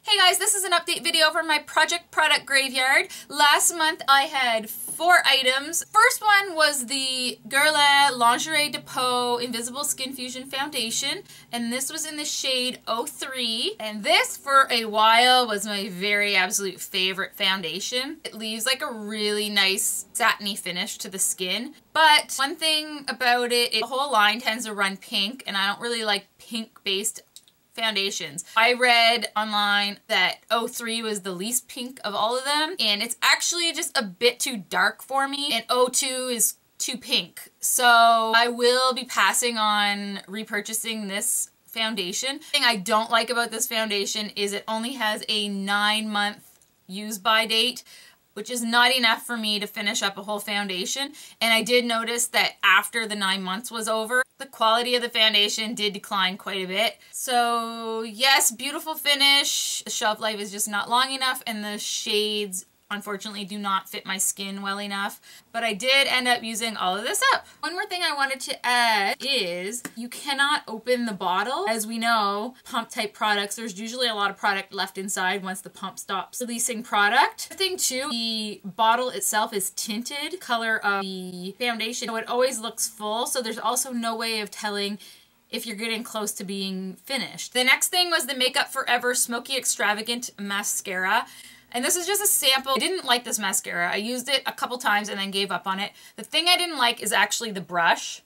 Hey guys, this is an update video from my project product graveyard. Last month I had 4 items. First one was the Guerlain Lingerie de Peau Invisible Skin Fusion Foundation, and this was in the shade 03. And this for a while was my very absolute favorite foundation. It leaves like a really nice satiny finish to the skin. But one thing about it, the whole line tends to run pink, and I don't really like pink-based foundations. I read online that 03 was the least pink of all of them, and it's actually just a bit too dark for me, and 02 is too pink. So I will be passing on repurchasing this foundation. The thing I don't like about this foundation is it only has a 9-month use by date, which is not enough for me to finish up a whole foundation. And I did notice that after the 9 months was over, the quality of the foundation did decline quite a bit. So yes, beautiful finish. The shelf life is just not long enough, and the shades unfortunately do not fit my skin well enough, but I did end up using all of this up. One more thing I wanted to add is you cannot open the bottle. As we know, pump type products, there's usually a lot of product left inside once the pump stops releasing product. The thing too, the bottle itself is tinted color of the foundation, so it always looks full, so there's also no way of telling if you're getting close to being finished. The next thing was the Makeup Forever Smoky Extravagant Mascara. And this is just a sample. I didn't like this mascara. I used it a couple times and then gave up on it. The thing I didn't like is actually the brush,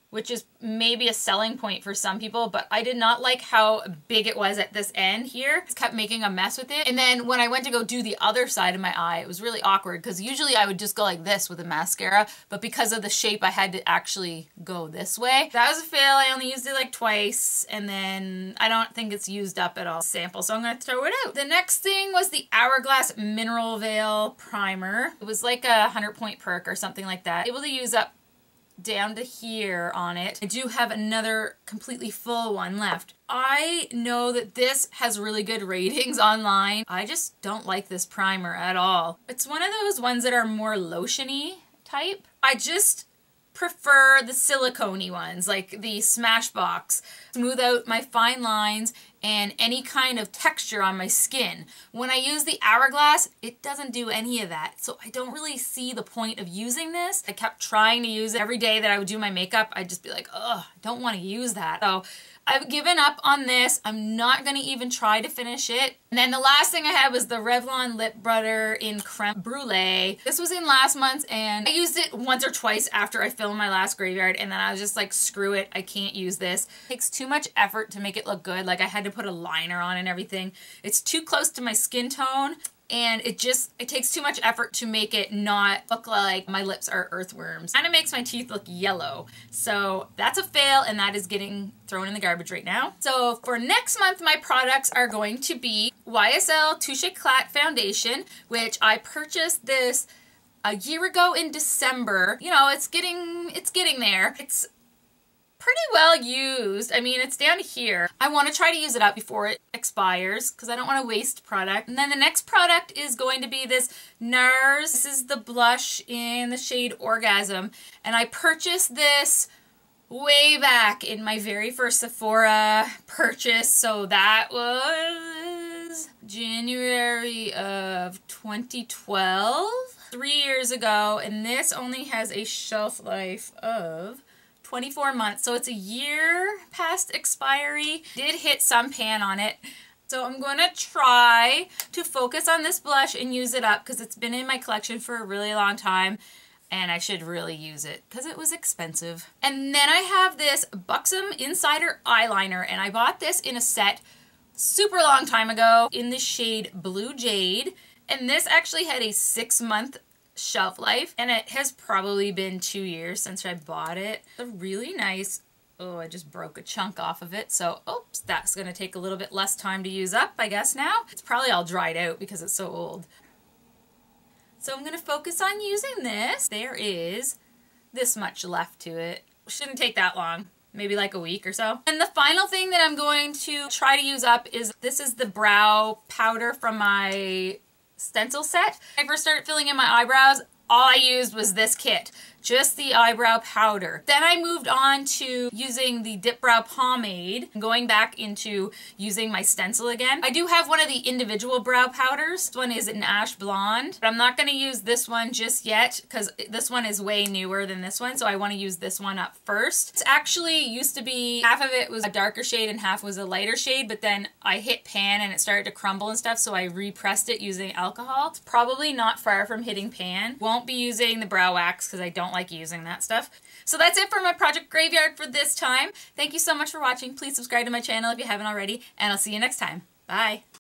which is maybe a selling point for some people, but I did not like how big it was at this end here. It kept making a mess with it. And then when I went to go do the other side of my eye, it was really awkward because usually I would just go like this with a mascara, but because of the shape, I had to actually go this way. That was a fail. I only used it like twice, and then I don't think it's used up at all. Sample, so I'm gonna throw it out. The next thing was the Hourglass Mineral Veil Primer. It was like a 100-point perk or something like that. Able to use up down to here on it. I do have another completely full one left. I know that this has really good ratings online. I just don't like this primer at all. It's one of those ones that are more lotiony type. I just prefer the silicone-y ones, like the Smashbox. Smooth out my fine lines and any kind of texture on my skin. When I use the Hourglass, it doesn't do any of that, so I don't really see the point of using this. I kept trying to use it every day that I would do my makeup. I'd just be like, ugh, I don't want to use that. So I've given up on this. I'm not going to even try to finish it. And then the last thing I had was the Revlon Lip Butter in Creme Brûlée. This was in last month, and I used it once or twice after I filmed my last graveyard, and then I was just like, screw it, I can't use this. It takes too much effort to make it look good. Like, I had to put a liner on and everything. It's too close to my skin tone, and it takes too much effort to make it not look like my lips are earthworms. Kind of makes my teeth look yellow. So that's a fail, and that is getting thrown in the garbage right now. So for next month, my products are going to be YSL Touche ÉCLAT Foundation, which I purchased this a year ago in December. You know, it's getting there. It's pretty well used. I mean, it's down here. I want to try to use it up before it expires because I don't want to waste product. And then the next product is going to be this Nars. This is the blush in the shade Orgasm. And I purchased this way back in my very first Sephora purchase. So that was January of 2012. 3 years ago. And this only has a shelf life of 24 months, so it's a year past expiry. Did hit some pan on it, so I'm going to try to focus on this blush and use it up because it's been in my collection for a really long time, and I should really use it because it was expensive. And then I have this Buxom Insider Eyeliner, and I bought this in a set super long time ago in the shade Blue Jade, and this actually had a 6-month shelf life, and it has probably been 2 years since I bought it. It's a really nice, oh, I just broke a chunk off of it, so oops, that's gonna take a little bit less time to use up, I guess now. It's probably all dried out because it's so old. So I'm gonna focus on using this. There is this much left to it. Shouldn't take that long. Maybe like a week or so. And the final thing that I'm going to try to use up is, this is the brow powder from my stencil set. When I first started filling in my eyebrows, all I used was this kit. just the eyebrow powder. Then I moved on to using the Dip Brow Pomade, going back into using my stencil again. I do have one of the individual brow powders. This one is an ash blonde, but I'm not going to use this one just yet because this one is way newer than this one, so I want to use this one up first. It's actually used to be, half of it was a darker shade and half was a lighter shade, but then I hit pan and it started to crumble and stuff, so I repressed it using alcohol. It's probably not far from hitting pan. Won't be using the brow wax because I don't like using that stuff. So that's it for my project graveyard for this time. Thank you so much for watching. Please subscribe to my channel if you haven't already, and I'll see you next time. Bye!